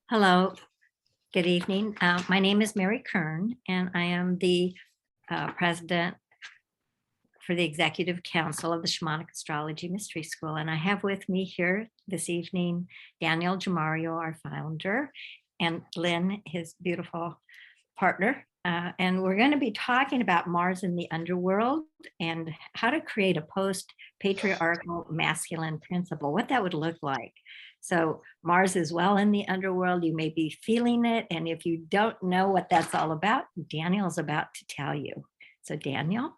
Hello, good evening. My name is Mary Kern, and I am the president for the Executive Council of the Shamanic Astrology Mystery School. And I have with me here this evening Daniel Jamario, our founder, and Lynn, his beautiful partner. And we're going to be talking about Mars in the underworld and how to create a post-patriarchal masculine principle, what that would look like. So Mars is well in the underworld. You may be feeling it. And if you don't know what that's all about, Daniel's about to tell you. So Daniel.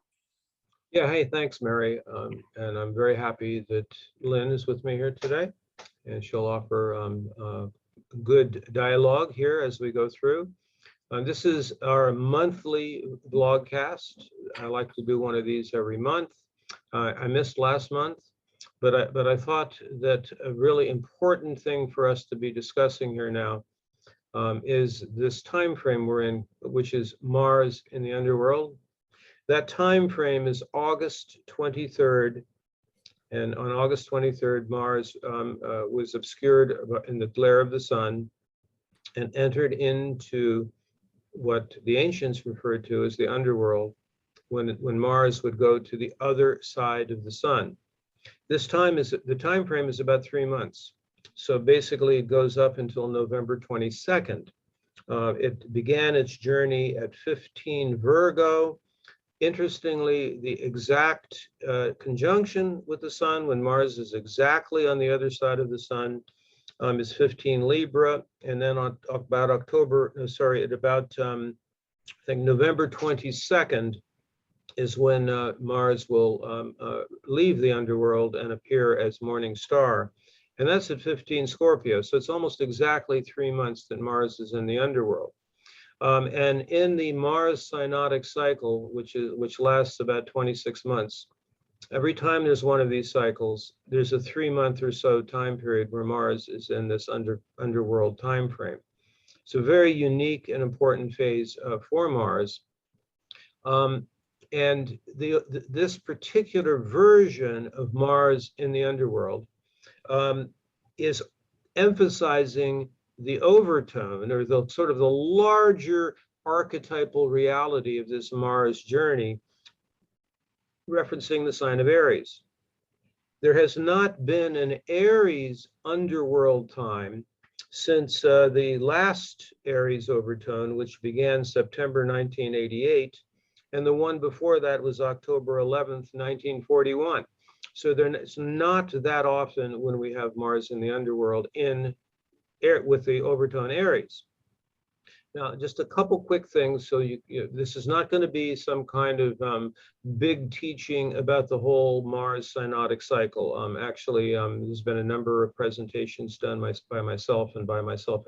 Yeah, hey, thanks, Mary. And I'm very happy that Lynn is with me here today, and she'll offer good dialogue here as we go through. This is our monthly Vlogcast. I like to do one of these every month. I missed last month, but I thought that a really important thing for us to be discussing here now is this time frame we're in, which is Mars in the underworld. That time frame is August 23rd, and on August 23rd, Mars was obscured in the glare of the sun and entered into what the ancients referred to as the underworld, when Mars would go to the other side of the sun. The time frame is about 3 months. So basically it goes up until November 22nd. It began its journey at 15 Virgo. Interestingly, the exact conjunction with the sun, when Mars is exactly on the other side of the sun, is 15 Libra. And then on about I think November 22nd is when Mars will leave the underworld and appear as morning star. And that's at 15 Scorpio. So it's almost exactly 3 months that Mars is in the underworld. And in the Mars synodic cycle, which lasts about 26 months, every time there's one of these cycles, there's a 3-month or so time period where Mars is in this underworld time frame. It's a very unique and important phase for Mars. And this particular version of Mars in the underworld is emphasizing the overtone, or the sort of the larger archetypal reality of this Mars journey, referencing the sign of Aries. There has not been an Aries underworld time since the last Aries overtone, which began September 1988, and the one before that was October 11th, 1941. So it's not that often when we have Mars in the underworld with the overtone Aries. Now, just a couple quick things. So this is not going to be some kind of big teaching about the whole Mars synodic cycle. Actually, there's been a number of presentations done by myself and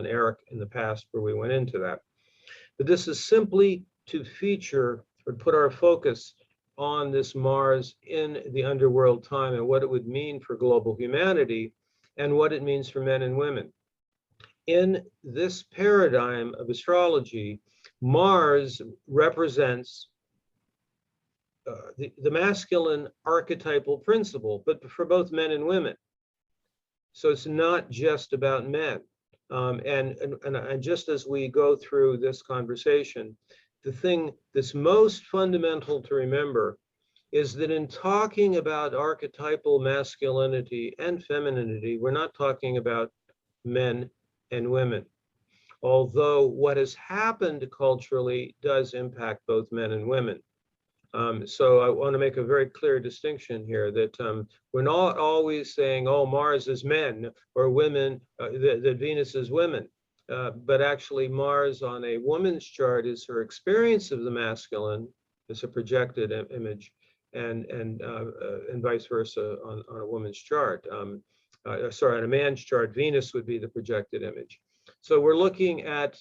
Eric in the past where we went into that. But this is simply to feature or put our focus on this Mars in the underworld time and what it would mean for global humanity and what it means for men and women. In this paradigm of astrology, Mars represents the masculine archetypal principle, but for both men and women. So it's not just about men. And just as we go through this conversation, the thing that's most fundamental to remember is that in talking about archetypal masculinity and femininity, we're not talking about men and women, although what has happened culturally does impact both men and women. So I want to make a very clear distinction here that we're not always saying, oh, Mars is men, or women, that Venus is women. But actually Mars on a woman's chart is her experience of the masculine, it's a projected image, and vice versa on a woman's chart. Sorry, on a man's chart, Venus would be the projected image. So we're looking at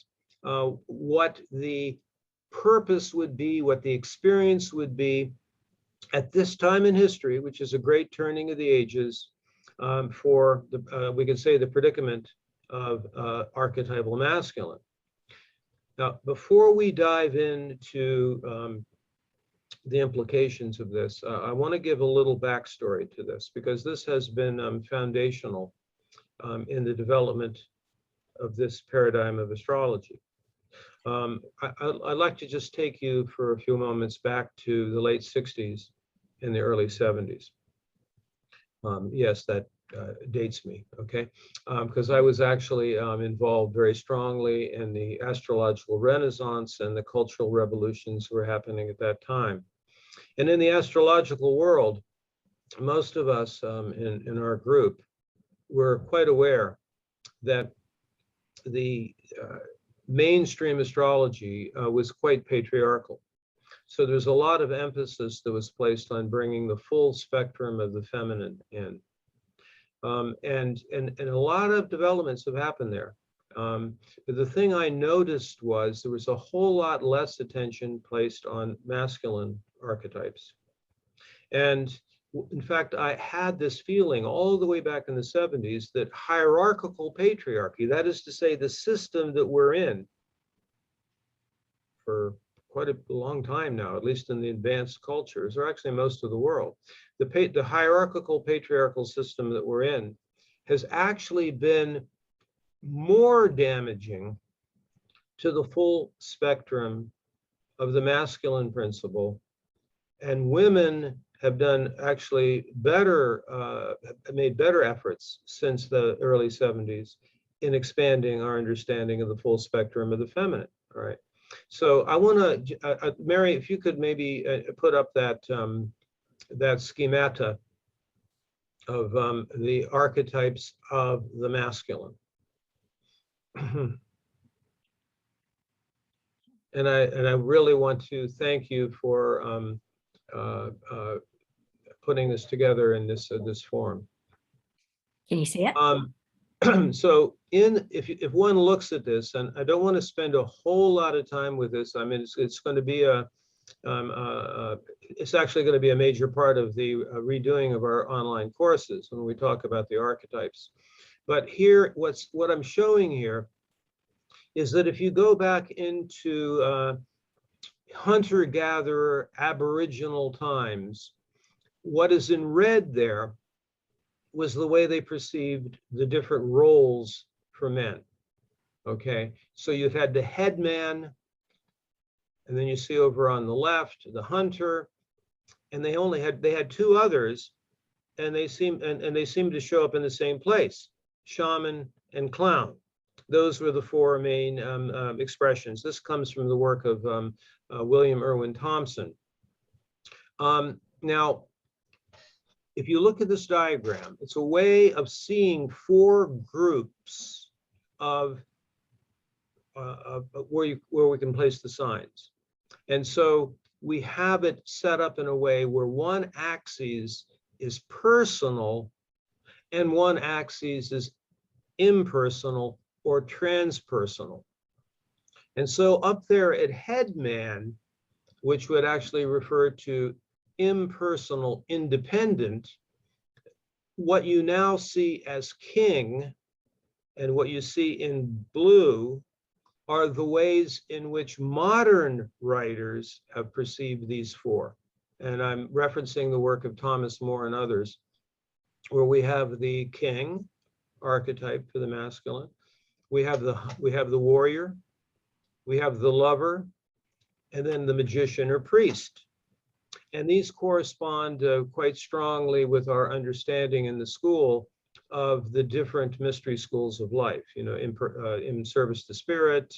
what the purpose would be, what the experience would be at this time in history, which is a great turning of the ages for we could say the predicament of archetypal masculine. Now, before we dive into the implications of this, I want to give a little backstory to this, because this has been foundational in the development of this paradigm of astrology. I'd like to just take you for a few moments back to the late 60s and the early 70s. Yes, that dates me, okay? Because I was actually involved very strongly in the astrological renaissance and the cultural revolutions were happening at that time. And in the astrological world, most of us in our group were quite aware that the mainstream astrology was quite patriarchal. So there's a lot of emphasis that was placed on bringing the full spectrum of the feminine in. And a lot of developments have happened there. But the thing I noticed was there was a whole lot less attention placed on masculine archetypes. And in fact, I had this feeling all the way back in the 70s that hierarchical patriarchy, that is to say, the system that we're in for quite a long time now, at least in the advanced cultures, or actually most of the world, the hierarchical patriarchal system that we're in has actually been more damaging to the full spectrum of the masculine principle, and women have done actually better, made better efforts since the early 70s in expanding our understanding of the full spectrum of the feminine. All right. So I want to, Mary, if you could maybe put up that that schemata of the archetypes of the masculine. And I really want to thank you for putting this together in this this form. Can you see it? So if one looks at this, and I don't want to spend a whole lot of time with this. I mean, it's going to be it's actually going to be a major part of the redoing of our online courses when we talk about the archetypes. But here, what I'm showing here is that if you go back into hunter-gatherer aboriginal times, what is in red there was the way they perceived the different roles for men. Okay, so you've had the headman, and then you see over on the left the hunter, and they had two others, and they seem to show up in the same place: shaman and clown. Those were the four main expressions. This comes from the work of William Irwin Thompson. Now, if you look at this diagram, it's a way of seeing four groups of where we can place the signs. And so we have it set up in a way where one axis is personal and one axis is impersonal or transpersonal. And so up there at headman, which would actually refer to impersonal, independent, what you now see as king and what you see in blue are the ways in which modern writers have perceived these four. And I'm referencing the work of Thomas More and others, where we have the king archetype for the masculine, we have the warrior, we have the lover, and then the magician or priest. And these correspond quite strongly with our understanding in the school of the different mystery schools of life, you know, in service to spirit,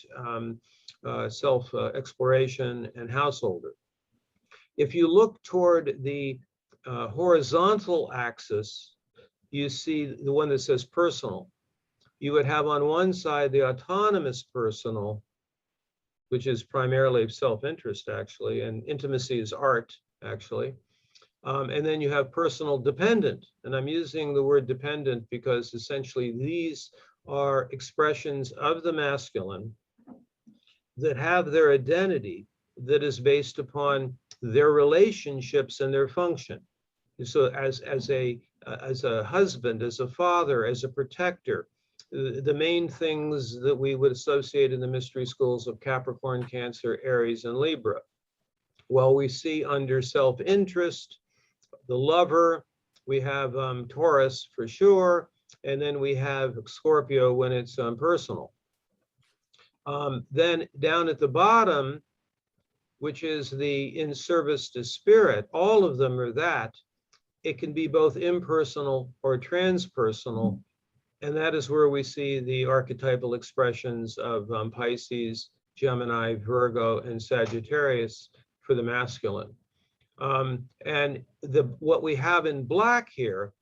self-exploration, and householder. If you look toward the horizontal axis, you see the one that says personal. You would have on one side the autonomous personal, which is primarily self-interest, actually, and intimacy is art, actually. And then you have personal dependent. And I'm using the word dependent because essentially these are expressions of the masculine that have their identity that is based upon their relationships and their function. So as a husband, as a father, as a protector, the main things that we would associate in the mystery schools of Capricorn, Cancer, Aries, and Libra. Well, we see under self-interest, the lover, we have Taurus for sure, And then we have Scorpio when it's personal. Then down at the bottom, which is the in service to spirit, all of them are that. It can be both impersonal or transpersonal. And that is where we see the archetypal expressions of Pisces, Gemini, Virgo, and Sagittarius for the masculine. And what we have in black here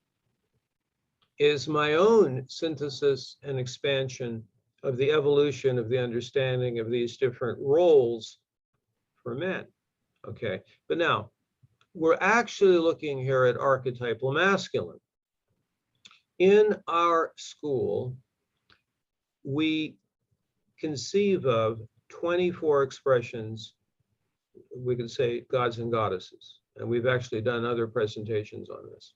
is my own synthesis and expansion of the evolution of the understanding of these different roles for men. Okay, but now we're actually looking here at archetypal masculine. In our school, we conceive of 24 expressions, we could say gods and goddesses, and we've actually done other presentations on this.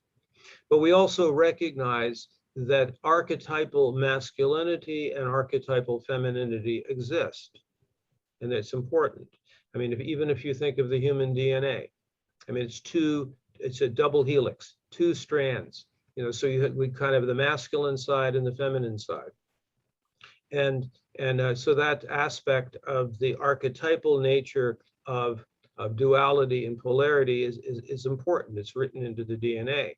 But we also recognize that archetypal masculinity and archetypal femininity exist, and it's important. I mean, even if you think of the human DNA, I mean, it's a double helix, 2 strands, you know, so we kind of have the masculine side and the feminine side. And so that aspect of the archetypal nature of duality and polarity is important. It's written into the DNA.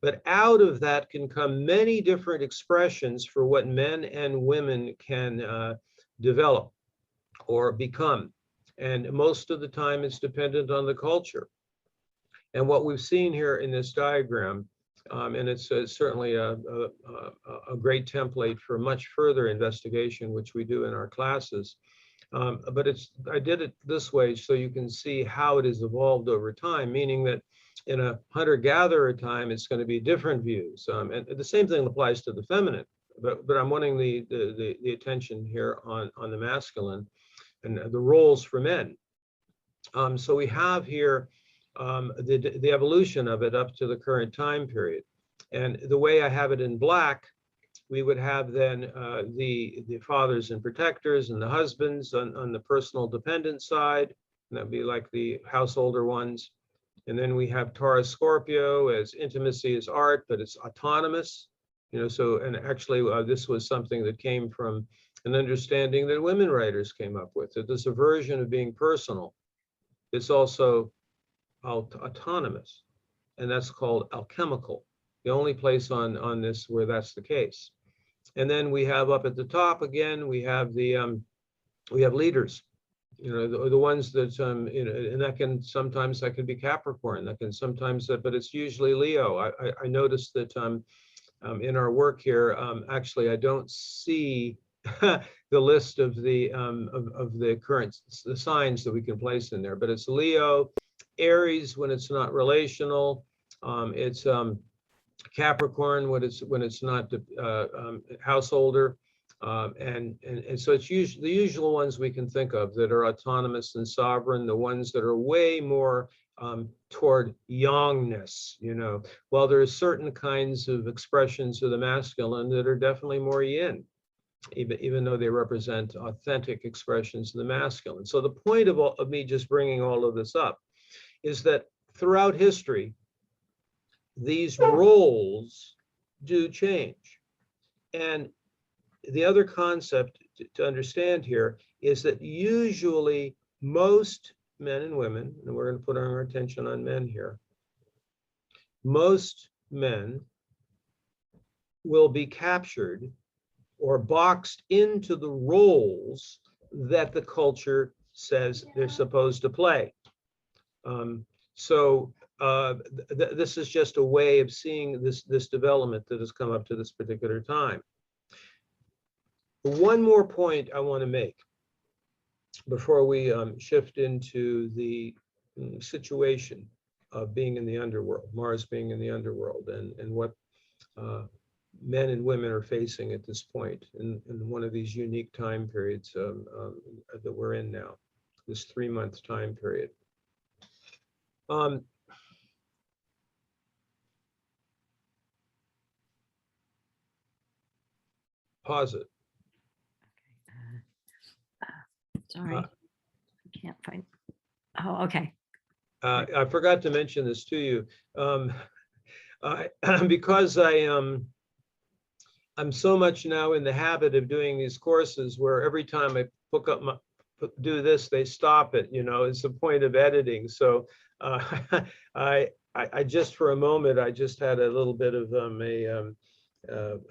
But out of that can come many different expressions for what men and women can develop or become. And most of the time it's dependent on the culture. And what we've seen here in this diagram, and it's certainly a great template for much further investigation, which we do in our classes. But I did it this way so you can see how it has evolved over time, meaning that in a hunter-gatherer time, it's going to be different views. And the same thing applies to the feminine, but I'm wanting the attention here on the masculine and the roles for men. So we have here the evolution of it up to the current time period. And the way I have it in black, we would have then the fathers and protectors and the husbands on the personal dependent side, and that'd be like the householder ones. And then we have Taurus Scorpio as intimacy is art, but it's autonomous, you know, so, and actually this was something that came from an understanding that women writers came up with, that there's a version of being personal. It's also autonomous, and that's called alchemical, the only place on this where that's the case. And then we have up at the top again, we have leaders, you know, the ones that you know, and that can sometimes be Capricorn, that can sometimes, but it's usually Leo. I noticed that in our work here, actually I don't see the list of the current signs that we can place in there, but it's Leo, Aries when it's not relational, it's Capricorn when it's not householder, and so it's usually the usual ones we can think of that are autonomous and sovereign, the ones that are way more toward youngness, you know, while there are certain kinds of expressions of the masculine that are definitely more yin, even though they represent authentic expressions of the masculine. So the point of me just bringing all of this up is that throughout history, these roles do change. And the other concept to understand here is that usually most men and women, and we're going to put our attention on men here, most men will be captured or boxed into the roles that the culture says they're supposed to play. This is just a way of seeing this development that has come up to this particular time. One more point I want to make before we shift into the situation of being in the underworld, Mars being in the underworld, and what men and women are facing at this point in one of these unique time periods that we're in now, this 3-month time period. Pause it. Sorry, I can't find. Oh, okay. I forgot to mention this to you. Because I'm so much now in the habit of doing these courses where every time I do this, they stop it, it's a point of editing. So I just for a moment, I just had a little bit of a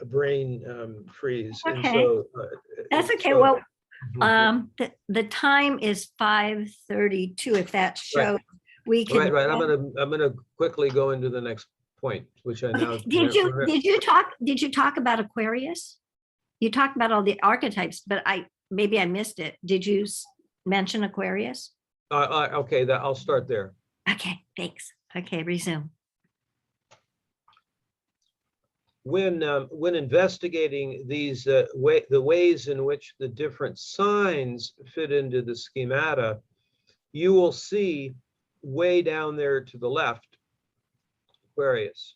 brain freeze. And Okay, so that's okay. so Well, the time is 5:32. If that shows, we can. right. I'm gonna quickly go into the next point, which I now Did you talk about Aquarius? You talked about all the archetypes, but maybe I missed it. Did you mention Aquarius? okay, I'll start there. Okay, thanks. Okay, resume. When investigating these the ways in which the different signs fit into the schemata, you will see way down there to the left, Aquarius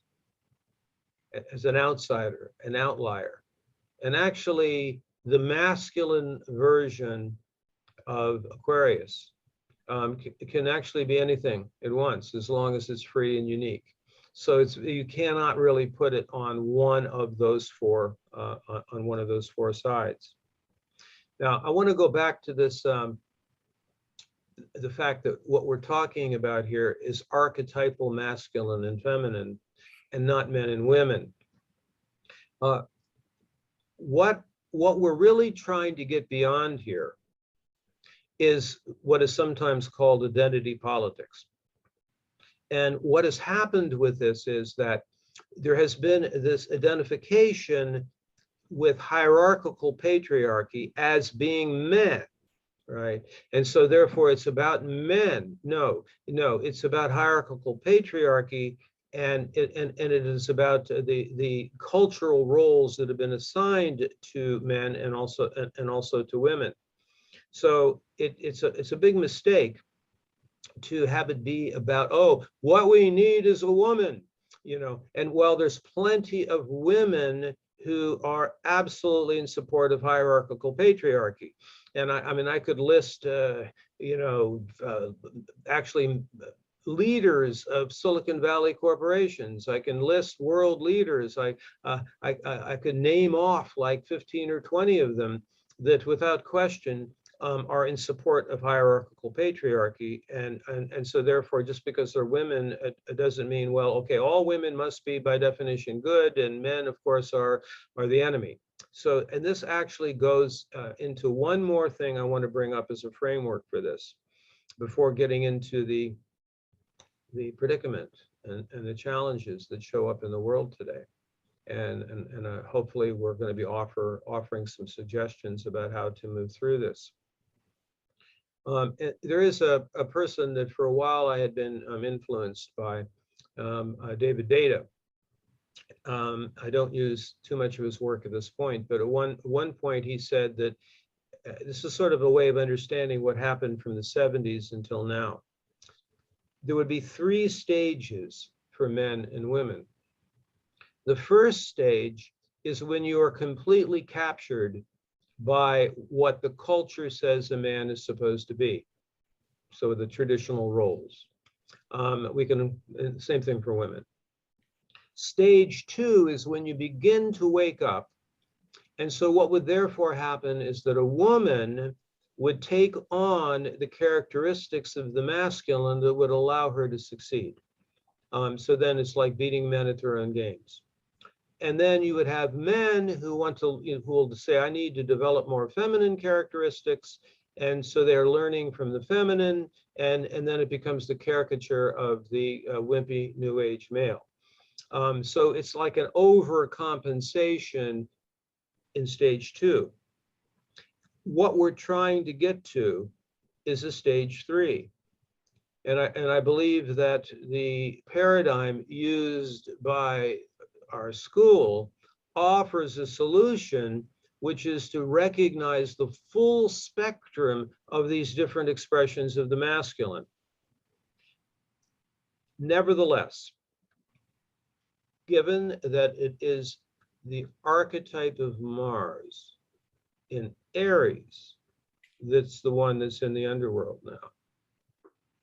as an outsider, an outlier, and actually the masculine version of Aquarius can actually be anything it wants, as long as it's free and unique. So you cannot really put it on one of those four sides. Now, I want to go back to this, the fact that what we're talking about here is archetypal masculine and feminine, and not men and women. What we're really trying to get beyond here is what is sometimes called identity politics. And what has happened with this is that there has been this identification with hierarchical patriarchy as being men, right? And so therefore it's about men. No, it's about hierarchical patriarchy, and it is about the cultural roles that have been assigned to men and also to women. So it's a big mistake to have it be about, oh, what we need is a woman, and while there's plenty of women who are absolutely in support of hierarchical patriarchy, and I mean I could list actually leaders of Silicon Valley corporations. I can list world leaders. I could name off like 15 or 20 of them that without question are in support of hierarchical patriarchy, and so therefore, just because they're women, it doesn't mean, well, okay, all women must be by definition good, and men, of course, are the enemy. So, and this actually goes into one more thing I want to bring up as a framework for this, before getting into the predicament and the challenges that show up in the world today. And hopefully we're going to be offering some suggestions about how to move through this. There is a person that for a while I had been influenced by, David Data. I don't use too much of his work at this point, but at one point he said that this is sort of a way of understanding what happened from the 70s until now. There would be 3 stages for men and women. The first stage is when you are completely captured by what the culture says a man is supposed to be. So the traditional roles. Same thing for women. Stage 2 is when you begin to wake up. And so what would therefore happen is that a woman would take on the characteristics of the masculine that would allow her to succeed. So then it's like beating men at their own games. And then you would have men who who will say, I need to develop more feminine characteristics. And so they're learning from the feminine, and then it becomes the caricature of the wimpy new age male. So it's like an overcompensation in stage 2. What we're trying to get to is a stage 3. And I believe that the paradigm used by our school offers a solution, which is to recognize the full spectrum of these different expressions of the masculine. Nevertheless, given that it is the archetype of Mars in Aries that's the one that's in the underworld now,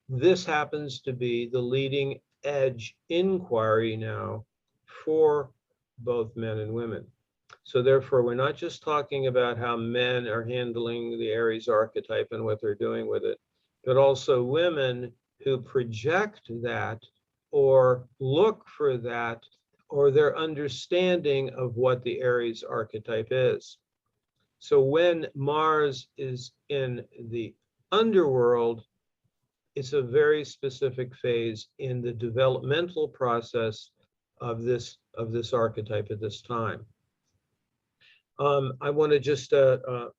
this happens to be the leading edge inquiry now for both men and women. So therefore, we're not just talking about how men are handling the Aries archetype and what they're doing with it, but also women who project that or look for that or their understanding of what the Aries archetype is. So when Mars is in the underworld, it's a very specific phase in the developmental process of this archetype at this time. I want to just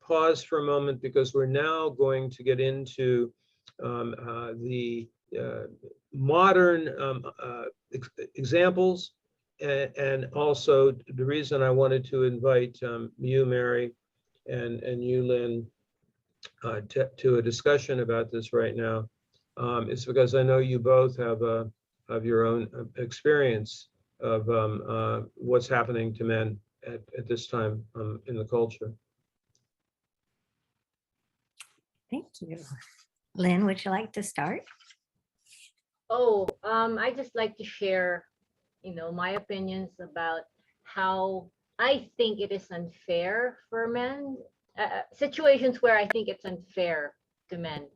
pause for a moment because we're now going to get into the modern examples, and also the reason I wanted to invite you, Mary, and you, Lynn, to a discussion about this right now is because I know you both have your own experience of what's happening to men at this time in the culture. Thank you. Lynn, would you like to start? Oh, I just like to share, my opinions about how I think it is unfair for men, situations where I think it's unfair to men.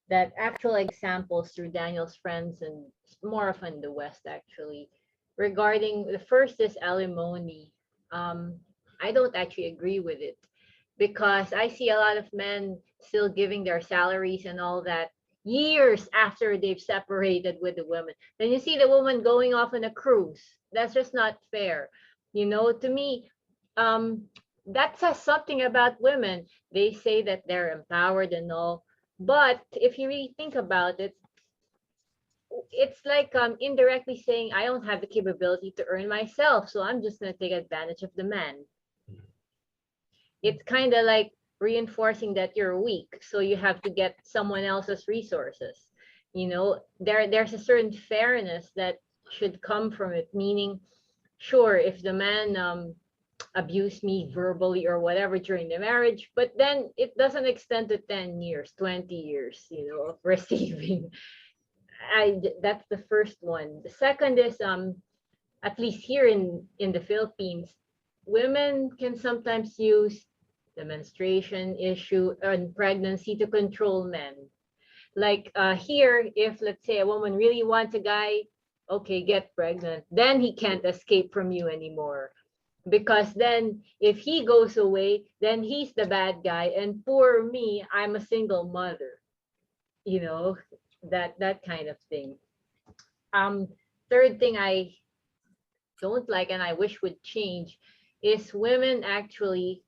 That actual examples through Daniel's friends and more often the West actually, regarding the first is alimony. I don't actually agree with it because I see a lot of men still giving their salaries and all that years after they've separated with the woman. Then you see the woman going off on a cruise. That's just not fair. To me, that says something about women. They say that they're empowered and all. But if you really think about it, it's like indirectly saying I don't have the capability to earn myself, so I'm just going to take advantage of the man. It's kind of like reinforcing that you're weak, so you have to get someone else's resources. There's a certain fairness that should come from it, meaning, sure, if the man abused me verbally or whatever during the marriage, but then it doesn't extend to 10 years, 20 years, of receiving. That's the first one. The second is at least here in the Philippines, women can sometimes use the menstruation issue and pregnancy to control men. Like here, if let's say a woman really wants a guy, okay, get pregnant, then he can't escape from you anymore. Because then if he goes away, then he's the bad guy. And poor me, I'm a single mother. That kind of thing. Third thing I don't like and I wish would change is women actually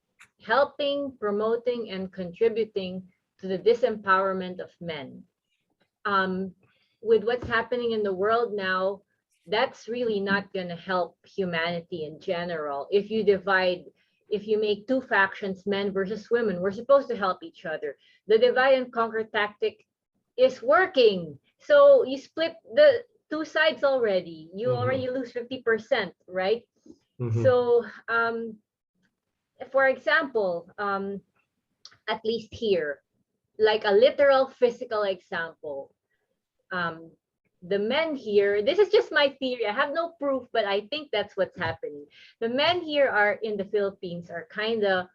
helping, promoting, and contributing to the disempowerment of men. With what's happening in the world now, that's really not going to help humanity in general. If you make two factions, men versus women, we're supposed to help each other. The divide and conquer tactic is working. So you split the two sides already. You already lose 50%, right? So, for example, at least here, like a literal physical example, the men here, this is just my theory, I have no proof, but I think that's what's happening. The men here are in the Philippines are kind of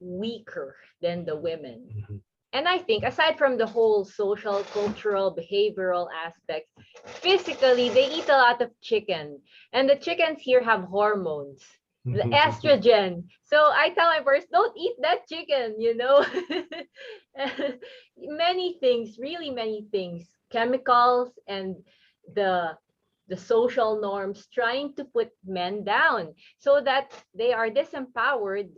weaker than the women. And I think aside from the whole social, cultural, behavioral aspect, physically they eat a lot of chicken, and the chickens here have hormones, the estrogen. So I tell my birds, don't eat that chicken, Many things, really many things, chemicals and the social norms trying to put men down so that they are disempowered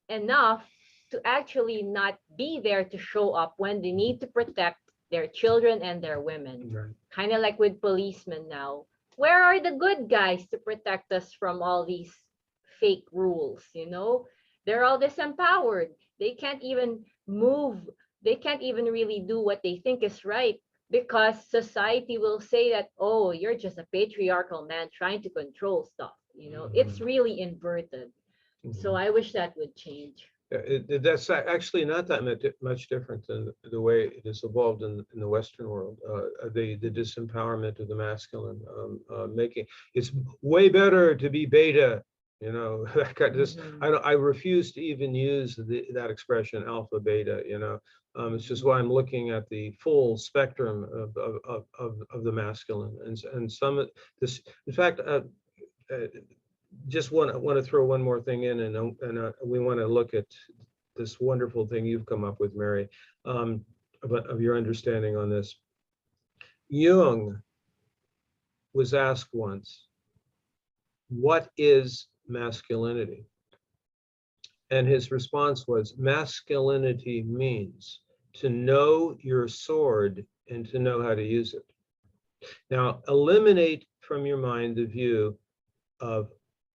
enough to actually not be there to show up when they need to protect their children and their women. Right. Kind of like with policemen now. Where are the good guys to protect us from all these fake rules, They're all disempowered. They can't even move. They can't even really do what they think is right because society will say that, oh, you're just a patriarchal man trying to control stuff. It's really inverted. So I wish that would change. That's actually not that much different than the way it has evolved in the Western world. The disempowerment of the masculine, making it's way better to be beta You know, that got this. I refuse to even use that expression alpha beta. You know, it's just why I'm looking at the full spectrum of the masculine and some of this. In fact, just want to throw one more thing in, and we want to look at this wonderful thing you've come up with, Mary, of your understanding on this. Jung was asked once, "What is masculinity?" And his response was, masculinity means to know your sword and to know how to use it. Now, eliminate from your mind the view of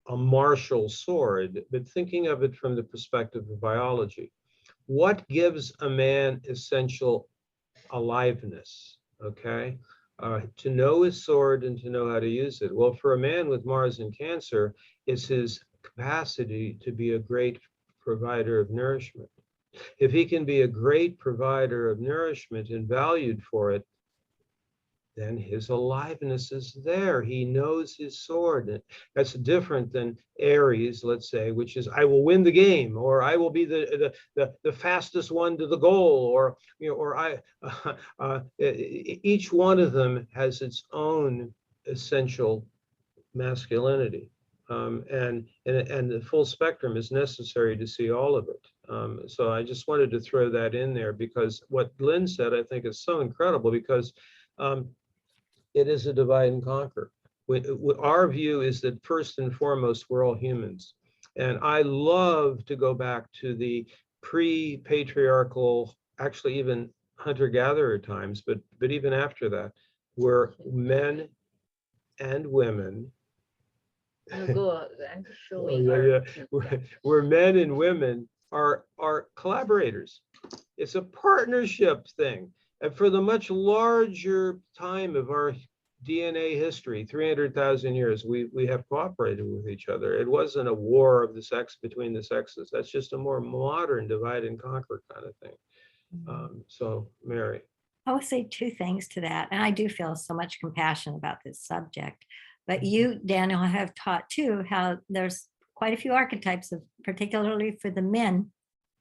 a martial sword, but thinking of it from the perspective of biology. What gives a man essential aliveness? Okay. To know his sword and to know how to use it. Well, for a man with Mars in Cancer, it's his capacity to be a great provider of nourishment. If he can be a great provider of nourishment and valued for it, then his aliveness is there. He knows his sword. That's different than Aries, let's say, which is I will win the game, or I will be the fastest one to the goal, or you know, or each one of them has its own essential masculinity, and the full spectrum is necessary to see all of it. So I just wanted to throw that in there because what Lynn said I think is so incredible because. It is a divide and conquer. Our view is that first and foremost, we're all humans. And I love to go back to the pre-patriarchal, actually even hunter-gatherer times, but even after that, where men and women, I'm just showing where men and women are collaborators. It's a partnership thing. And for the much larger time of our DNA history, 300,000 years, we have cooperated with each other. It wasn't a war of the sex between the sexes. That's just a more modern divide and conquer kind of thing. So, Mary. I would say two things to that. And I do feel so much compassion about this subject. But you, Daniel, have taught too how there's quite a few archetypes, particularly for the men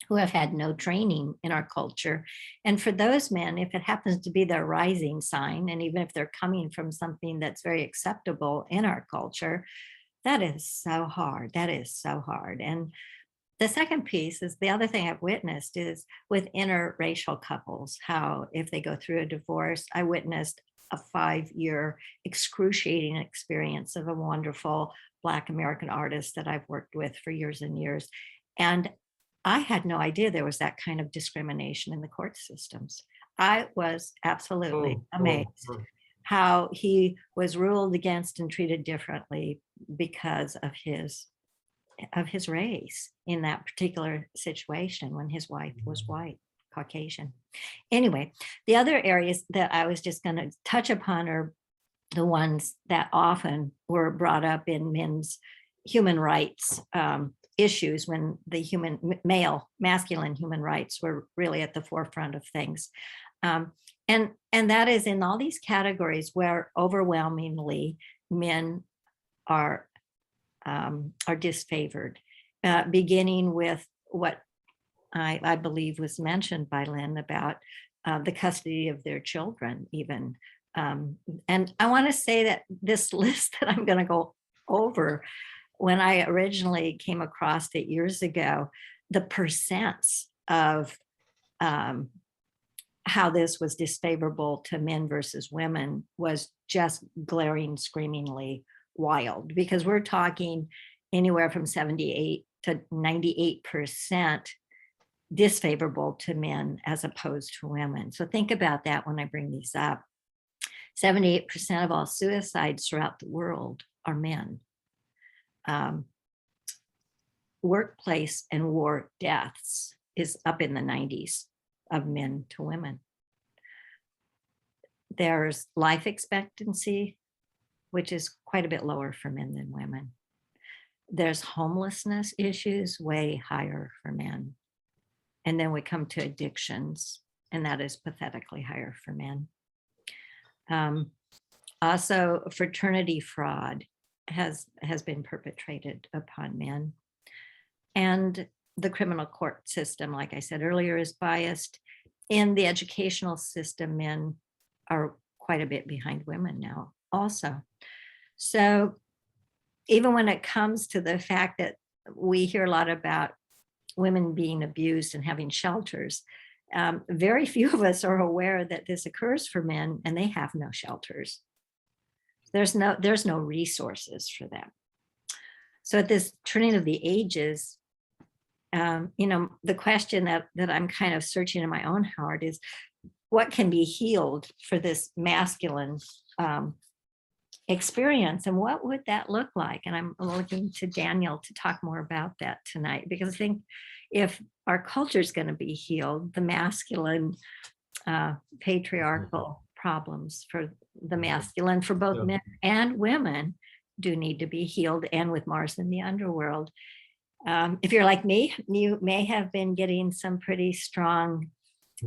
who have had no training in our culture. And for those men, if it happens to be their rising sign, and even if they're coming from something that's very acceptable in our culture, that is so hard. That is so hard. And the second piece is the other thing I've witnessed is with interracial couples, how if they go through a divorce, I witnessed a 5-year excruciating experience of a wonderful Black American artist that I've worked with for years and years. And I had no idea there was that kind of discrimination in the court systems. I was absolutely amazed how he was ruled against and treated differently because of his race in that particular situation when his wife was white, Caucasian. Anyway, the other areas that I was just going to touch upon are the ones that often were brought up in men's human rights issues when the masculine human rights were really at the forefront of things. And that is in all these categories where overwhelmingly men are disfavored, beginning with what I believe was mentioned by Lynn about the custody of their children even. And I want to say that this list that I'm going to go over, when I originally came across it years ago, the percents of how this was disfavorable to men versus women was just glaring, screamingly wild, because we're talking anywhere from 78 to 98% disfavorable to men as opposed to women. So think about that when I bring these up. 78% of all suicides throughout the world are men. Workplace and war deaths is up in the 90s of men to women. There's life expectancy, which is quite a bit lower for men than women. There's homelessness issues, way higher for men. And then we come to addictions, and that is pathetically higher for men. Also, fraternity fraud has been perpetrated upon men. And the criminal court system, like I said earlier, is biased. In the educational system, men are quite a bit behind women now also. So even when it comes to the fact that we hear a lot about women being abused and having shelters, very few of us are aware that this occurs for men and they have no shelters. There's no resources for them. So at this turning of the ages, the question that I'm kind of searching in my own heart is, what can be healed for this masculine experience, and what would that look like? And I'm looking to Daniel to talk more about that tonight, because I think if our culture is going to be healed, the masculine patriarchal problems for the masculine, for both men and women, do need to be healed. And with Mars in the underworld, if you're like me, you may have been getting some pretty strong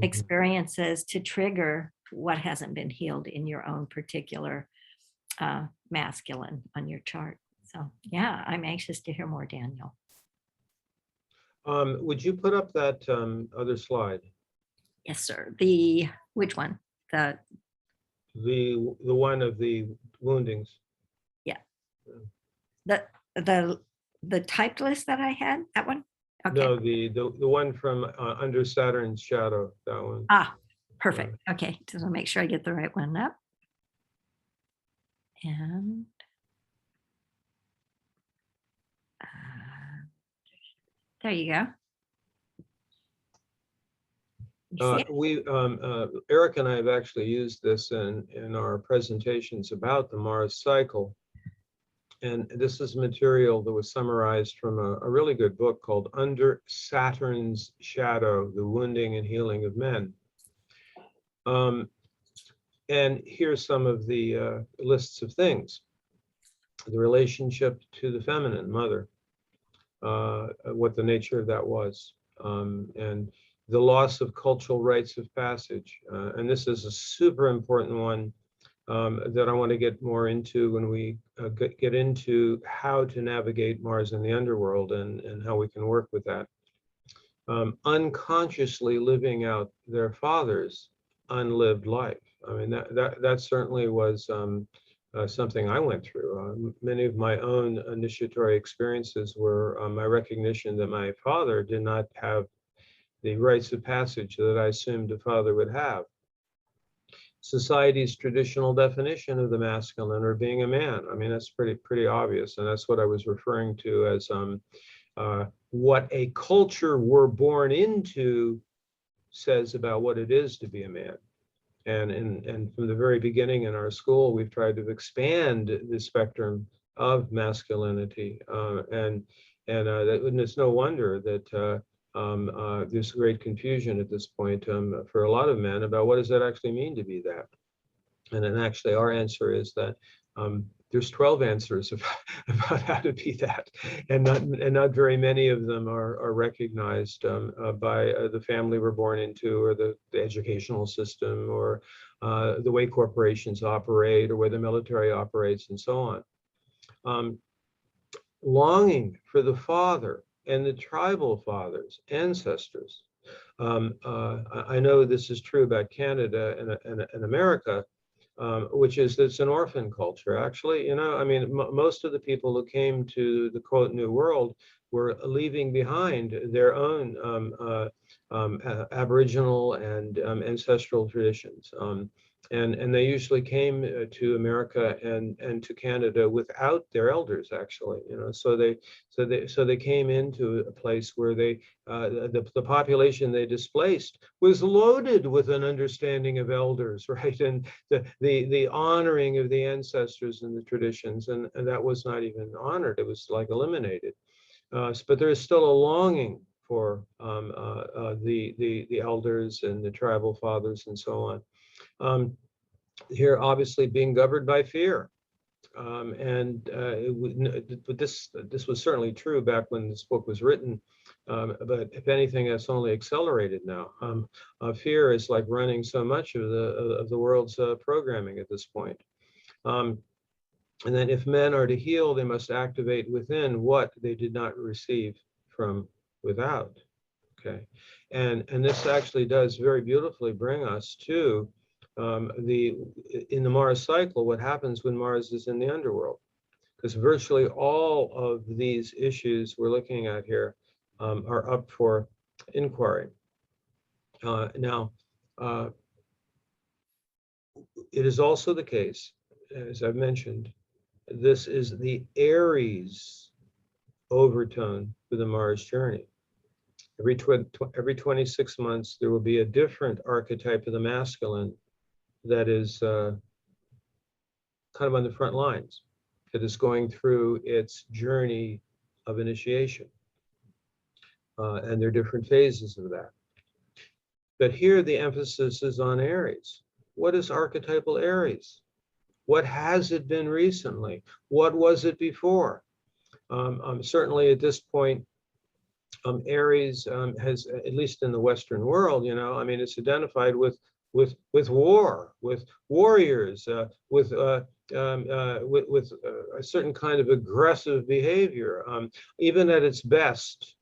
experiences to trigger what hasn't been healed in your own particular masculine on your chart. So yeah, I'm anxious to hear more, Daniel. Would you put up that other slide? Yes, sir. Which one? The one of the woundings. Yeah. The typed list that I had, that one? Okay. No, the one from Under Saturn's Shadow, that one. Ah, perfect. Okay, just want to make sure I get the right one up. And there you go. You see it? Eric and I have actually used this in our presentations about the Mars cycle. And this is material that was summarized from a really good book called Under Saturn's Shadow, The Wounding and Healing of Men. And here's some of the lists of things. The relationship to the feminine, mother, what the nature of that was, and the loss of cultural rites of passage. And this is a super important one that I want to get more into when we get into how to navigate Mars in the underworld and how we can work with that. Unconsciously living out their father's unlived life. I mean, that certainly was something I went through. Many of my own initiatory experiences were my recognition that my father did not have the rites of passage that I assumed a father would have. Society's traditional definition of the masculine or being a man. I mean, that's pretty obvious, and that's what I was referring to as what a culture we're born into says about what it is to be a man. And from the very beginning in our school, we've tried to expand the spectrum of masculinity, and it's no wonder that there's great confusion at this point for a lot of men about what does that actually mean to be that. And then actually our answer is that there's 12 answers about how to be that, and not very many of them are recognized by the family we're born into, or the educational system, or the way corporations operate, or where the military operates, and so on. Longing for the father and the tribal fathers, ancestors. I know this is true about Canada and America, which is it's an orphan culture, actually. I mean, most of the people who came to the quote New World were leaving behind their own Aboriginal and ancestral traditions. And they usually came to America and to Canada without their elders, actually. So they came into a place where the population they displaced was loaded with an understanding of elders, right, and the honoring of the ancestors and the traditions, and that was not even honored; it was like eliminated. But there is still a longing for the elders and the tribal fathers and so on. Here, obviously, being governed by fear, but this was certainly true back when this book was written. But if anything, that's only accelerated now. Fear is like running so much of the world's programming at this point. And then if men are to heal, they must activate within what they did not receive from without. Okay. And this actually does very beautifully bring us to in the Mars cycle, what happens when Mars is in the underworld. Because virtually all of these issues we're looking at here are up for inquiry. Now, it is also the case, as I've mentioned, this is the Aries overtone for the Mars journey. Every 26 months, there will be a different archetype of the masculine that is kind of on the front lines, that is going through its journey of initiation. And there are different phases of that. But here the emphasis is on Aries. What is archetypal Aries? What has it been recently? What was it before? Certainly at this point, Aries has, at least in the Western world, I mean, it's identified with war, with warriors, with a certain kind of aggressive behavior. Even at its best,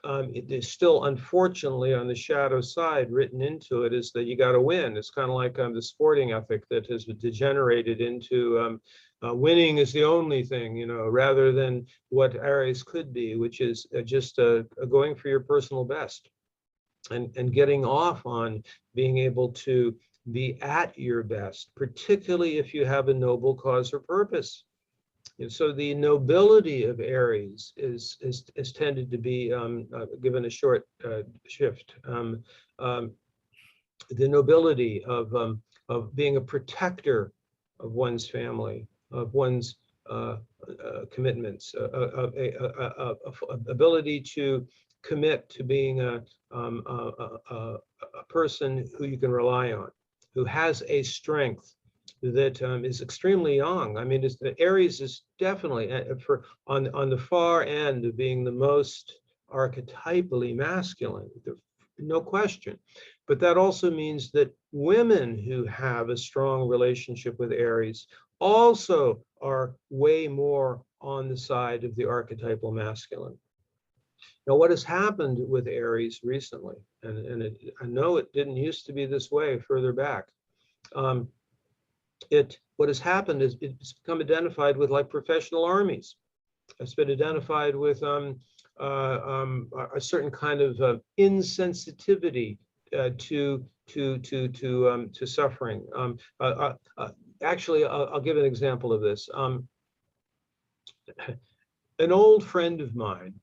it is still, unfortunately, on the shadow side, written into it is that you got to win. It's kind of like the sporting ethic that has degenerated into winning is the only thing, rather than what Aries could be, which is just going for your personal best and getting off on being able to be at your best, particularly if you have a noble cause or purpose. And so the nobility of Aries is tended to be given a short shift. The nobility of being a protector of one's family, of one's commitments, ability to commit to being a person who you can rely on, who has a strength that is extremely young. I mean, Aries is definitely on the far end of being the most archetypally masculine, no question. But that also means that women who have a strong relationship with Aries also are way more on the side of the archetypal masculine. Now, what has happened with Aries recently, and I know it didn't used to be this way further back. What has happened is it's become identified with like professional armies. It's been identified with a certain kind of insensitivity to suffering. Actually, I'll give an example of this. An old friend of mine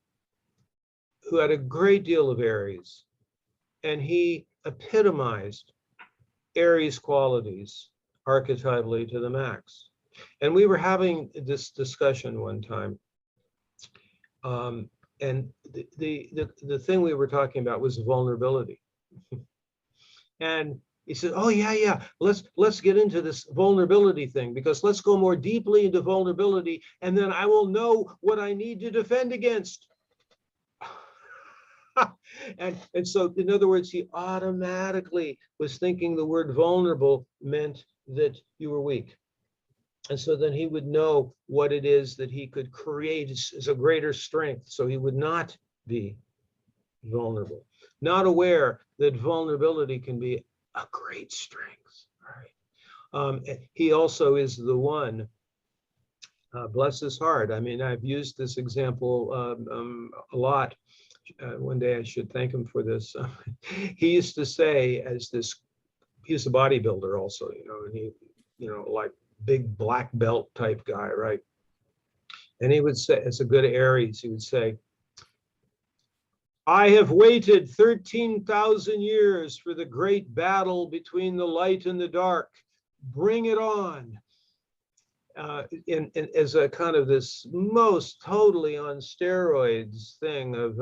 who had a great deal of Aries, and he epitomized Aries qualities archetypally to the max. And we were having this discussion one time. And the thing we were talking about was vulnerability. And he said, oh yeah, let's get into this vulnerability thing, because let's go more deeply into vulnerability, and then I will know what I need to defend against. And so, in other words, he automatically was thinking the word vulnerable meant that you were weak. And so then he would know what it is that he could create as a greater strength, so he would not be vulnerable. Not aware that vulnerability can be a great strength. Right? He also is the one, bless his heart. I mean, I've used this example a lot. One day I should thank him for this. He used to say, he's a bodybuilder also, and he, like big black belt type guy, right? And he would say, as a good Aries, he would say, I have waited 13,000 years for the great battle between the light and the dark. Bring it on. As a kind of this most totally on steroids thing of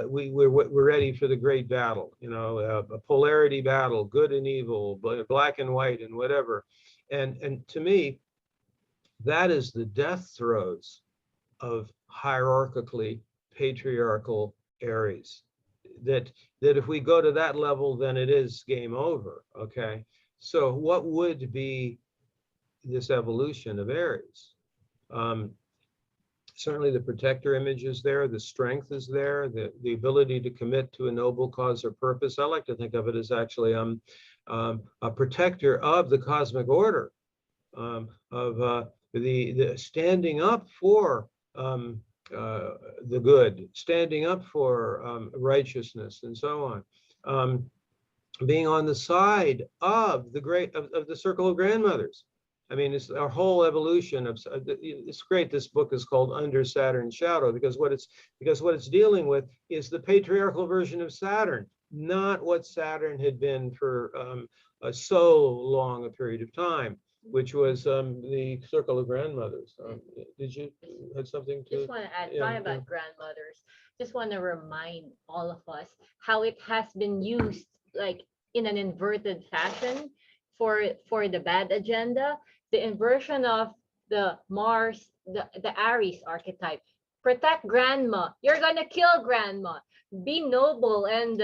we're ready for the great battle, a polarity battle, good and evil, black and white, and whatever. And to me, that is the death throes of hierarchically patriarchal Aries. That if we go to that level, then it is game over. Okay, so what would be this evolution of Aries. Certainly the protector image is there, the strength is there, the ability to commit to a noble cause or purpose. I like to think of it as actually a protector of the cosmic order, of the standing up for the good, standing up for righteousness, and so on. Being on the side of the circle of grandmothers. I mean, it's our whole evolution of. It's great. This book is called Under Saturn's Shadow because what it's dealing with is the patriarchal version of Saturn, not what Saturn had been for so long a period of time, which was the circle of grandmothers. Did you had something to? Just want to add, yeah, talking about grandmothers, just want to remind all of us how it has been used like in an inverted fashion for the bad agenda. The inversion of the Mars, the Aries archetype. Protect grandma. You're gonna kill grandma. Be noble and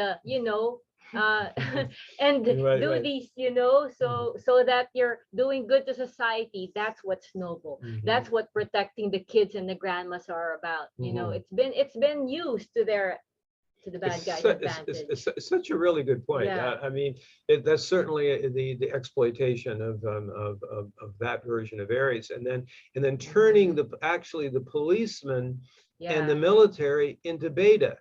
and Right, do right. these, so that you're doing good to society. That's what's noble. Mhm. That's what protecting the kids and the grandmas are about. Mhm. It's been used to the bad guys' advantage. It's such a really good point. Yeah. I mean, that's certainly the exploitation of that version of Aries, and then turning the policeman and the Yeah. military into beta,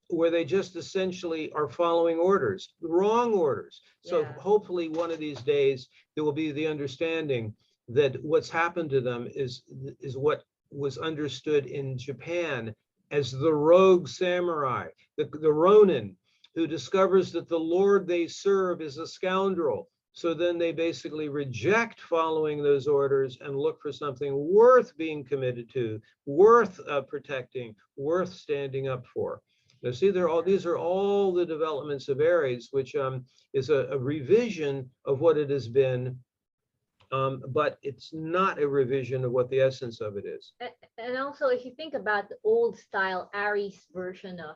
where they just essentially are following orders, wrong orders. So Yeah. hopefully one of these days there will be the understanding that what's happened to them is what was understood in Japan as the rogue samurai, the Ronin, who discovers that the lord they serve is a scoundrel. So then they basically reject following those orders and look for something worth being committed to, worth protecting, worth standing up for. Now, see, these are all the developments of Aries, which is a revision of what it has been, but it's not a revision of what the essence of it is. And also, if you think about the old style Aries version of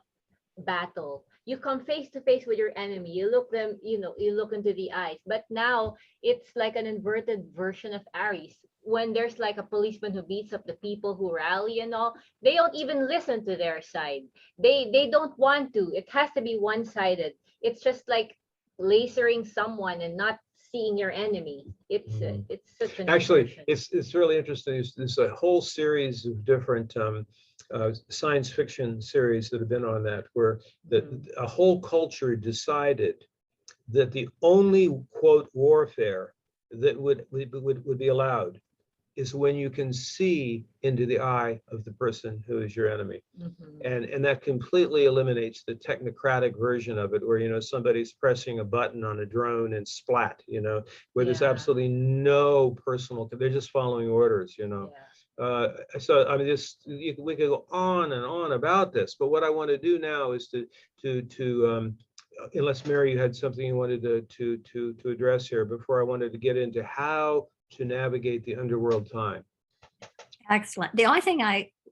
battle, you come face to face with your enemy, you look into the eyes. But now it's like an inverted version of Aries. When there's like a policeman who beats up the people who rally and all, they don't even listen to their side. They don't want to. It has to be one-sided. It's just like lasering someone and not seeing your enemy. It's such an Actually, inversion. it's really interesting. There's a whole series of different science fiction series that have been on that, where a whole culture decided that the only quote warfare that would be allowed is when you can see into the eye of the person who is your enemy. And that completely eliminates the technocratic version of it, where somebody's pressing a button on a drone and splat, where there's absolutely no personal, they're just following orders. So I mean, we could go on and on about this, but what I want to do now is to unless Mary, you had something you wanted to address here before I wanted to get into how to navigate the underworld time. Excellent. The only thing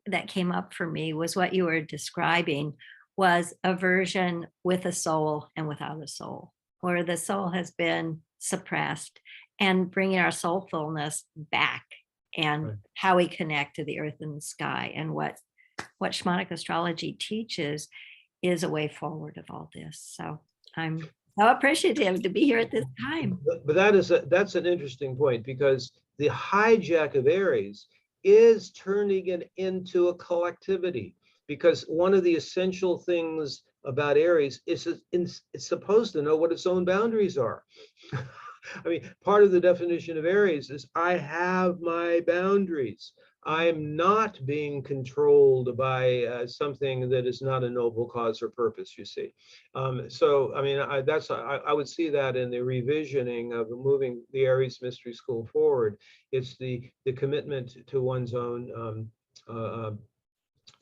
that came up for me was what you were describing was a version with a soul and without a soul, where the soul has been suppressed, and bringing our soulfulness back, and how we connect to the earth and the sky. And what shamanic astrology teaches is a way forward of all this. So I'm so appreciative to be here at this time. But that's an interesting point, because the hijack of Aries is turning it into a collectivity, because one of the essential things about Aries is it's supposed to know what its own boundaries are. I mean, part of the definition of Aries is I have my boundaries. I'm not being controlled by something that is not a noble cause or purpose, you see. So, I mean, I would see that in the revisioning of moving the Aries Mystery School forward. It's the commitment to one's own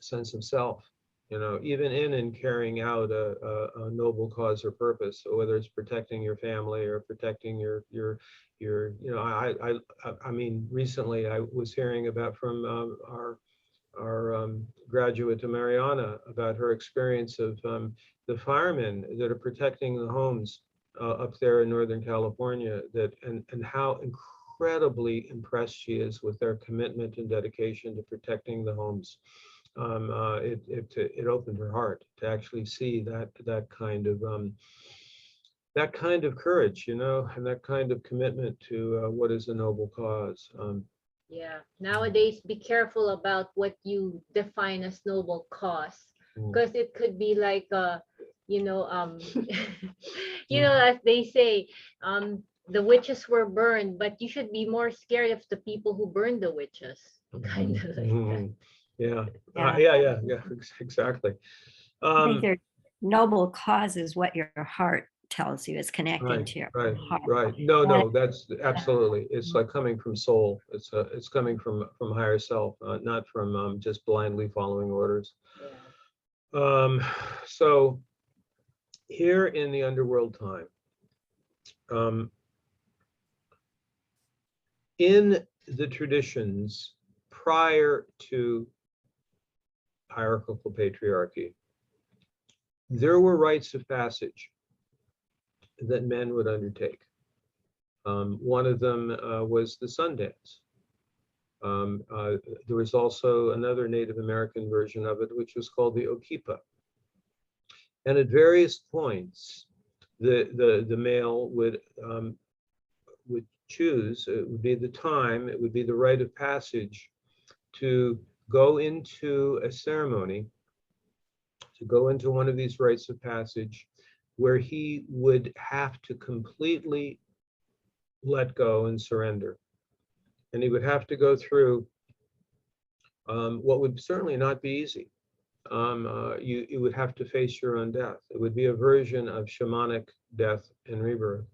sense of self, even in carrying out a noble cause or purpose, whether it's protecting your family or protecting your I mean, recently I was hearing about from our graduate Mariana about her experience of the firemen that are protecting the homes up there in Northern California, and how incredibly impressed she is with their commitment and dedication to protecting the homes. It opened her heart to actually see that kind of courage, you know, and that kind of commitment to what is a noble cause. Yeah. Nowadays, be careful about what you define as noble cause, because it could be like you know, you know, as they say, the witches were burned, but you should be more scared of the people who burned the witches. Kind of like that. Yeah. Yeah. Exactly. I think their noble cause is what your heart tells you. It's connecting Right, to your right, heart. No, that's absolutely. It's like coming from soul. It's coming from higher self, not from just blindly following orders. Yeah. So here in the underworld time, in the traditions prior to hierarchical patriarchy, there were rites of passage that men would undertake. One of them was the sun dance. There was also another Native American version of it, which was called the Okipa. And at various points, the male would choose, it would be the time, it would be the rite of passage to go into a ceremony, to go into one of these rites of passage, where he would have to completely let go and surrender. And he would have to go through what would certainly not be easy. You would have to face your own death. It would be a version of shamanic death and rebirth.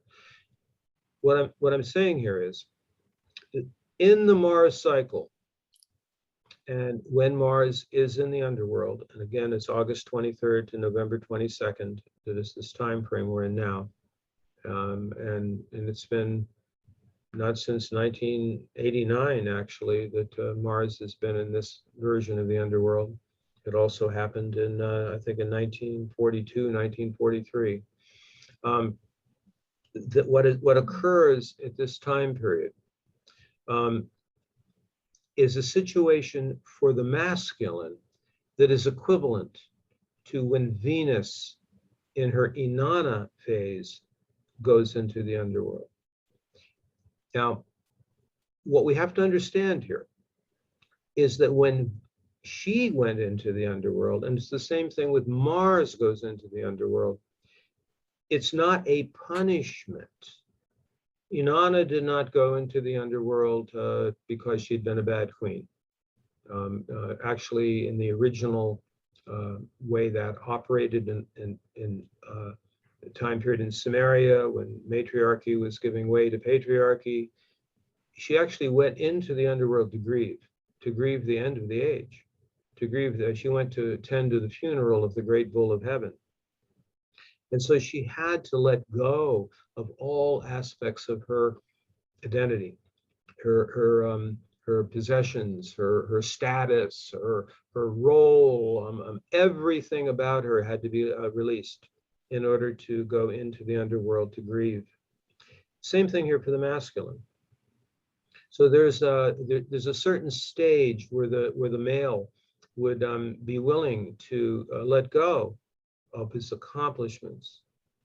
What I'm saying here is, in the Mars cycle, and when Mars is in the underworld, and again, it's August 23rd to November 22nd, that is this time frame we're in now, and it's been not since 1989, actually, that Mars has been in this version of the underworld. It also happened in, I think, in 1942, 1943. What occurs at this time period is a situation for the masculine that is equivalent to when Venus in her Inanna phase goes into the underworld. Now, what we have to understand here is that when she went into the underworld, and it's the same thing with Mars goes into the underworld, it's not a punishment. Inanna did not go into the underworld because she'd been a bad queen. Actually, in the original way that operated in the time period in Samaria, when matriarchy was giving way to patriarchy, she actually went into the underworld to grieve the end of the age, to grieve that she went to attend to the funeral of the great bull of heaven. And so she had to let go of all aspects of her identity, her possessions, her status, her role, everything about her had to be released in order to go into the underworld to grieve. Same thing here for the masculine. So there's a certain stage where the male would be willing to let go of his accomplishments,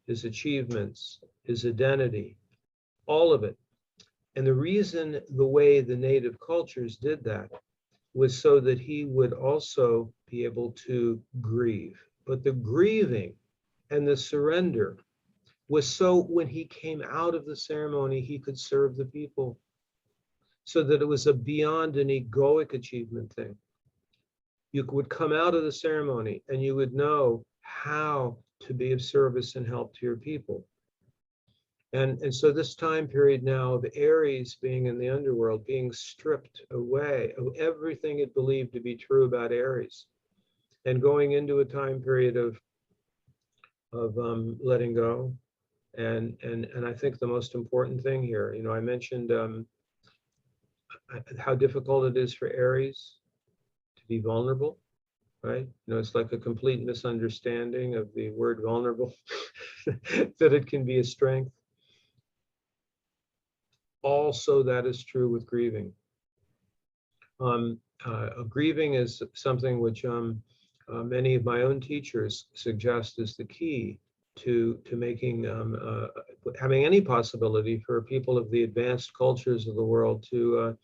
his achievements, his identity, all of it. And the reason the way the native cultures did that was so that he would also be able to grieve. But the grieving and the surrender was so when he came out of the ceremony, he could serve the people. So that it was a beyond an egoic achievement thing. You would come out of the ceremony and you would know how to be of service and help to your people. And so this time period now of Aries being in the underworld, being stripped away of everything it believed to be true about Aries, and going into a time period of letting go. And I think the most important thing here, you know, I mentioned how difficult it is for Aries to be vulnerable, right? You know, it's like a complete misunderstanding of the word vulnerable, that it can be a strength. also that is true with grieving. Grieving is something which many of my own teachers suggest is the key to making having any possibility for people of the advanced cultures of the world to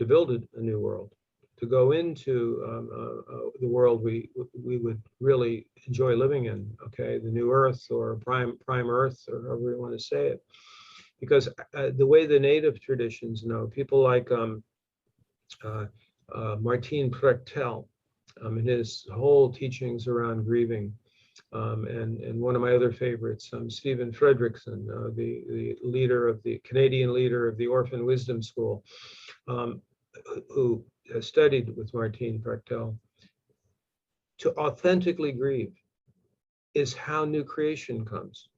build a new world, to go into the world we would really enjoy living in. Okay, the new Earth or prime Earth, or however you want to say it, because the way the native traditions know, people like Martin Prechtel, in his whole teachings around grieving, and one of my other favorites, Stephen Fredrickson, the leader of the Canadian leader of the Orphan Wisdom School, who has studied with Martin Prechtel. To authentically grieve is how new creation comes.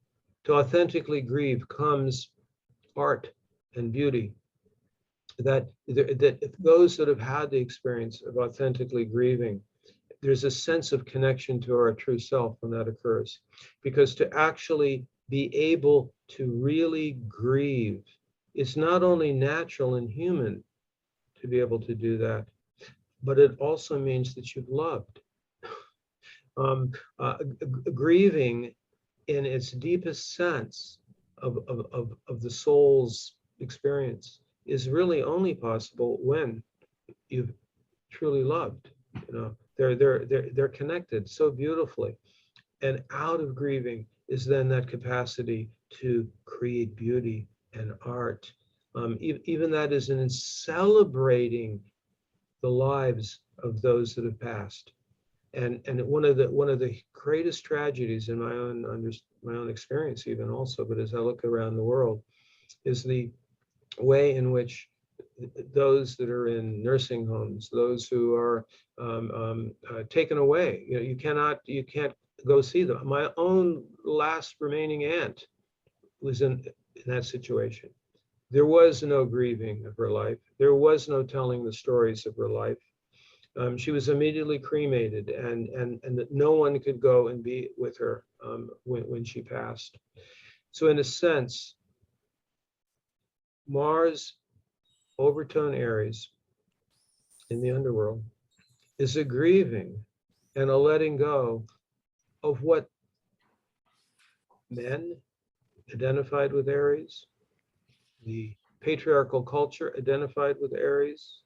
To authentically grieve comes art and beauty. That those that have had the experience of authentically grieving, there's a sense of connection to our true self when that occurs. Because to actually be able to really grieve, it's not only natural and human to be able to do that, but it also means that you've loved. Grieving in its deepest sense of the soul's experience is really only possible when you've truly loved. You know, they're connected so beautifully, and out of grieving is then that capacity to create beauty and art. Even that is in celebrating the lives of those that have passed. And one of the greatest tragedies in my own experience, even also, but as I look around the world, is the way in which those that are in nursing homes, those who are taken away, you know, you can't go see them. My own last remaining aunt was in that situation. There was no grieving of her life. There was no telling the stories of her life. She was immediately cremated, and no one could go and be with her when she passed. So in a sense, Mars overtone Aries in the underworld is a grieving and a letting go of what men identified with Aries, the patriarchal culture identified with Aries,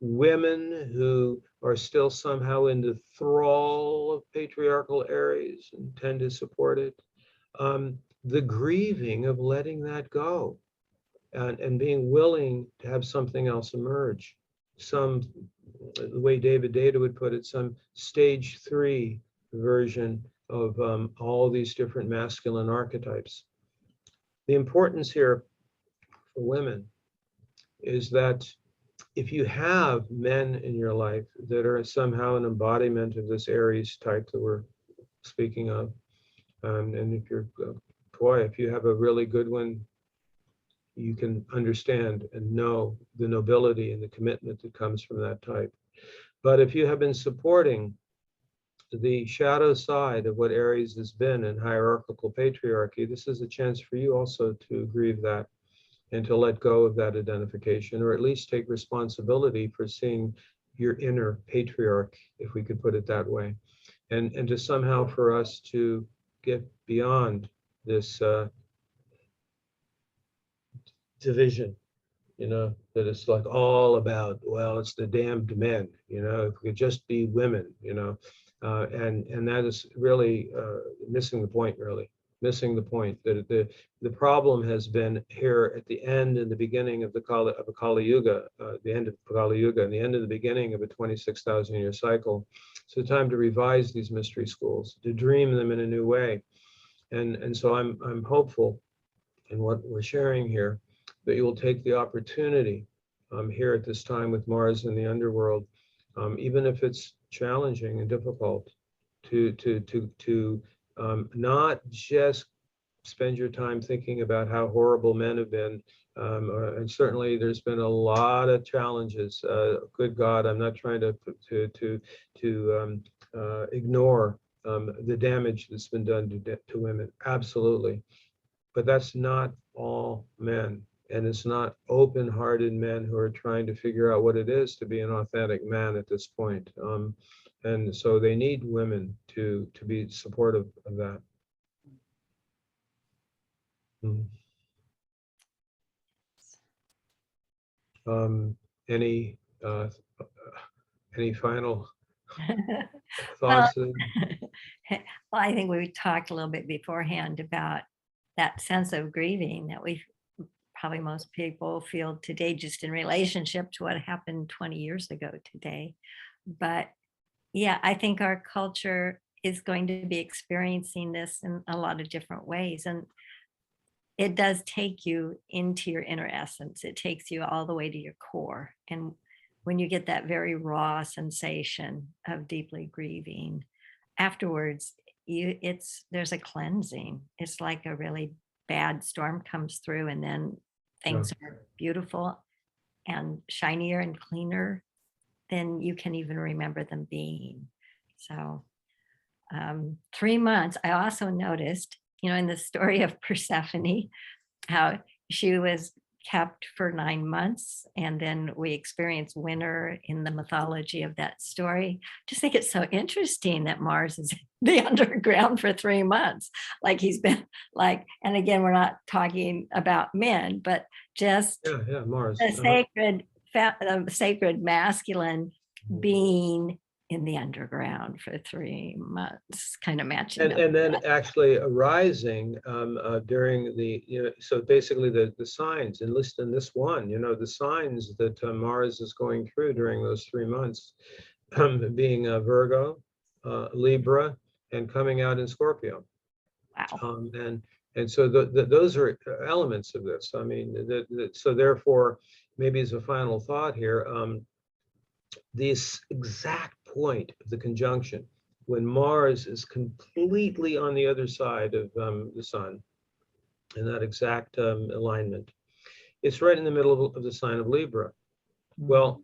women who are still somehow in the thrall of patriarchal Aries and tend to support it. The grieving of letting that go and being willing to have something else emerge. The way David Data would put it, some stage 3 version of all these different masculine archetypes. The importance here for women is that if you have men in your life that are somehow an embodiment of this Aries type that we're speaking of, and if you're, if you have a really good one, you can understand and know the nobility and the commitment that comes from that type. But if you have been supporting the shadow side of what Aries has been in hierarchical patriarchy, this is a chance for you also to grieve that and to let go of that identification, or at least take responsibility for seeing your inner patriarch, if we could put it that way, and to somehow for us to get beyond this division, you know, that it's like all about, well, it's the damned men, you know, if we could just be women, you know, and that is really missing the point, missing the point. That the problem has been here at the end and the beginning of the Kali Yuga, the end of Kali Yuga, and the end of the beginning of a 26,000 year cycle. So time to revise these mystery schools, to dream them in a new way, and so I'm hopeful in what we're sharing here, that you will take the opportunity here at this time with Mars in the underworld, even if it's challenging and difficult, to not just spend your time thinking about how horrible men have been. And certainly there's been a lot of challenges. Good God, I'm not trying to ignore the damage that's been done to women. Absolutely. But that's not all men. and it's not open-hearted men who are trying to figure out what it is to be an authentic man at this point. And so they need women to be supportive of that. Mm. Any final Well, thoughts? well, I think we talked a little bit beforehand about that sense of grieving that we probably most people feel today, just in relationship to what happened 20 years ago today. But yeah, I think our culture is going to be experiencing this in a lot of different ways. And it does take you into your inner essence. It takes you all the way to your core. And when you get that very raw sensation of deeply grieving, afterwards, there's a cleansing. It's like a really bad storm comes through, and then things are beautiful and shinier and cleaner than you can even remember them being. So 3 months, I also noticed, in the story of Persephone, how she was kept for 9 months, and then we experience winter in the mythology of that story. Just think it's so interesting that Mars is in the underground for 3 months, like he's been like, and again, we're not talking about men, but just Mars. the sacred masculine being in the underground for 3 months, kind of matching up. And then actually arising during the, so basically the signs, at least in this one, the signs that Mars is going through during those 3 months, being Virgo, Libra, and coming out in Scorpio. Wow. And so those are elements of this. I mean, so therefore, maybe as a final thought here, this exact point of the conjunction, when Mars is completely on the other side of the sun, in that exact alignment, it's right in the middle of the sign of Libra. Well,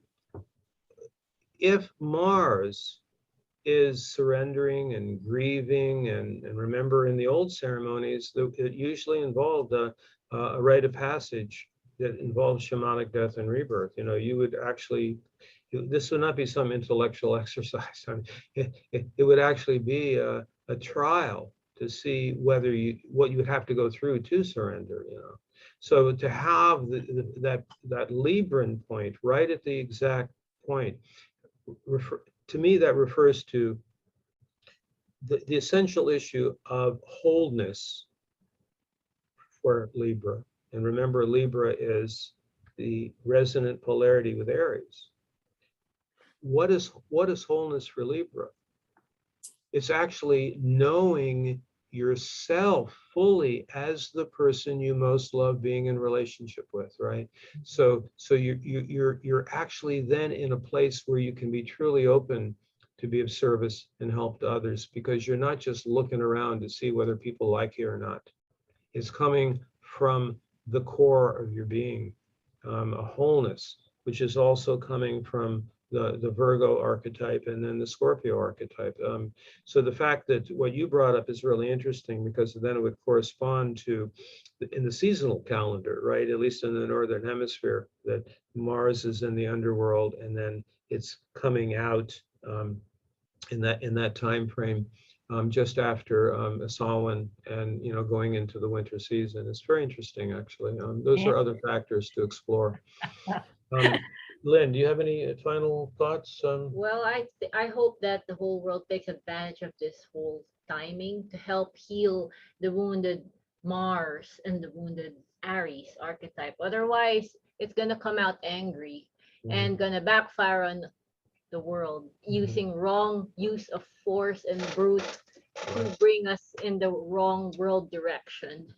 if Mars is surrendering and grieving, and remember in the old ceremonies, it usually involved a rite of passage that involved shamanic death and rebirth. You would actually, this would not be some intellectual exercise. I mean, it would actually be a trial to see what you would have to go through to surrender. So to have that Libran point right at the exact point, to me, that refers to the essential issue of wholeness for Libra. And remember, Libra is the resonant polarity with Aries. What is wholeness for Libra? It's actually knowing yourself fully as the person you most love being in relationship with, right? So you're actually then in a place where you can be truly open to be of service and help to others, because you're not just looking around to see whether people like you or not. It's coming from the core of your being, a wholeness, which is also coming from the Virgo archetype and then the Scorpio archetype. So the fact that what you brought up is really interesting, because then it would correspond to in the seasonal calendar, right? At least in the Northern Hemisphere, that Mars is in the underworld, and then it's coming out in that time frame just after Samhain, and going into the winter season. It's very interesting, actually. Those are other factors to explore. Lynn, do you have any final thoughts? Well, I hope that the whole world takes advantage of this whole timing to help heal the wounded Mars and the wounded Aries archetype. Otherwise, it's gonna come out angry and gonna backfire on the world, using wrong use of force and brute to bring us in the wrong world direction.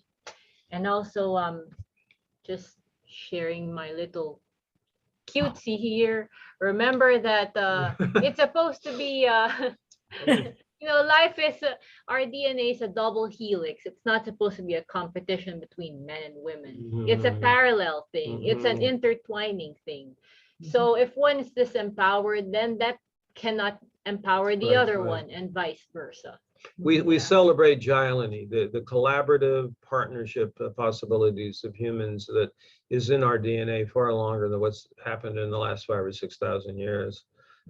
And also just sharing my little cutesy here. Remember that it's supposed to be life is our DNA is a double helix. It's not supposed to be a competition between men and women. It's a parallel thing. It's an intertwining thing. So if one is disempowered, then that cannot empower the other one, and vice versa. We celebrate Gylany, the collaborative partnership possibilities of humans that is in our DNA far longer than what's happened in the last 5,000 or 6,000 years.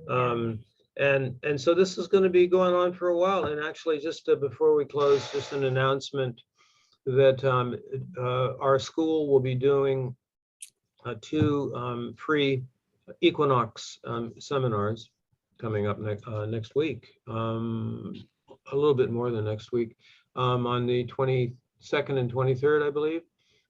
And so this is going to be going on for a while. And actually, just before we close, just an announcement that our school will be doing 2 free equinox seminars coming up next week, a little bit more than next week, on the 22nd and 23rd, I believe.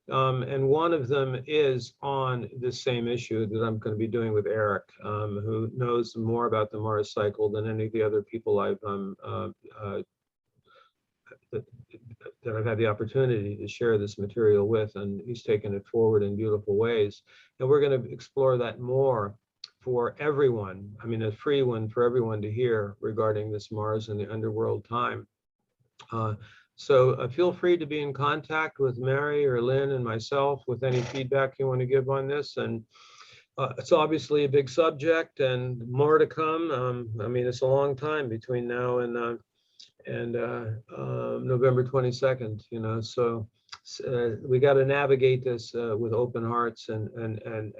And one of them is on this same issue that I'm going to be doing with Eric, who knows more about the Mars cycle than any of the other people that I've had the opportunity to share this material with, and he's taken it forward in beautiful ways. And we're going to explore that more for everyone. I mean, a free one for everyone to hear regarding this Mars and the underworld time. So feel free to be in contact with Mary or Lynn and myself with any feedback you want to give on this. And it's obviously a big subject and more to come. I mean, it's a long time between now and November 22nd, you know, so we got to navigate this with open hearts and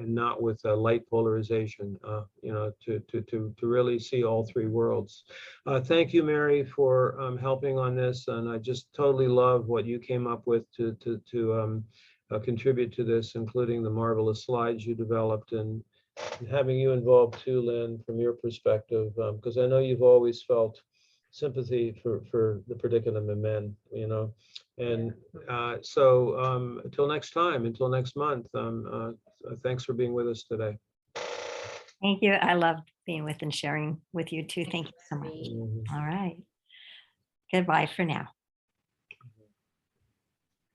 not with light polarization, you know, to really see all 3 worlds. Thank you, Mary, for helping on this, and I just totally love what you came up with to contribute to this, including the marvelous slides you developed, and having you involved too, Lynn, from your perspective, because I know you've always felt sympathy for the predicament of men, you know. And so until next time, until next month, thanks for being with us today. Thank you. I loved being with and sharing with you too. Thank you so much. Mhm. All right. Goodbye for now.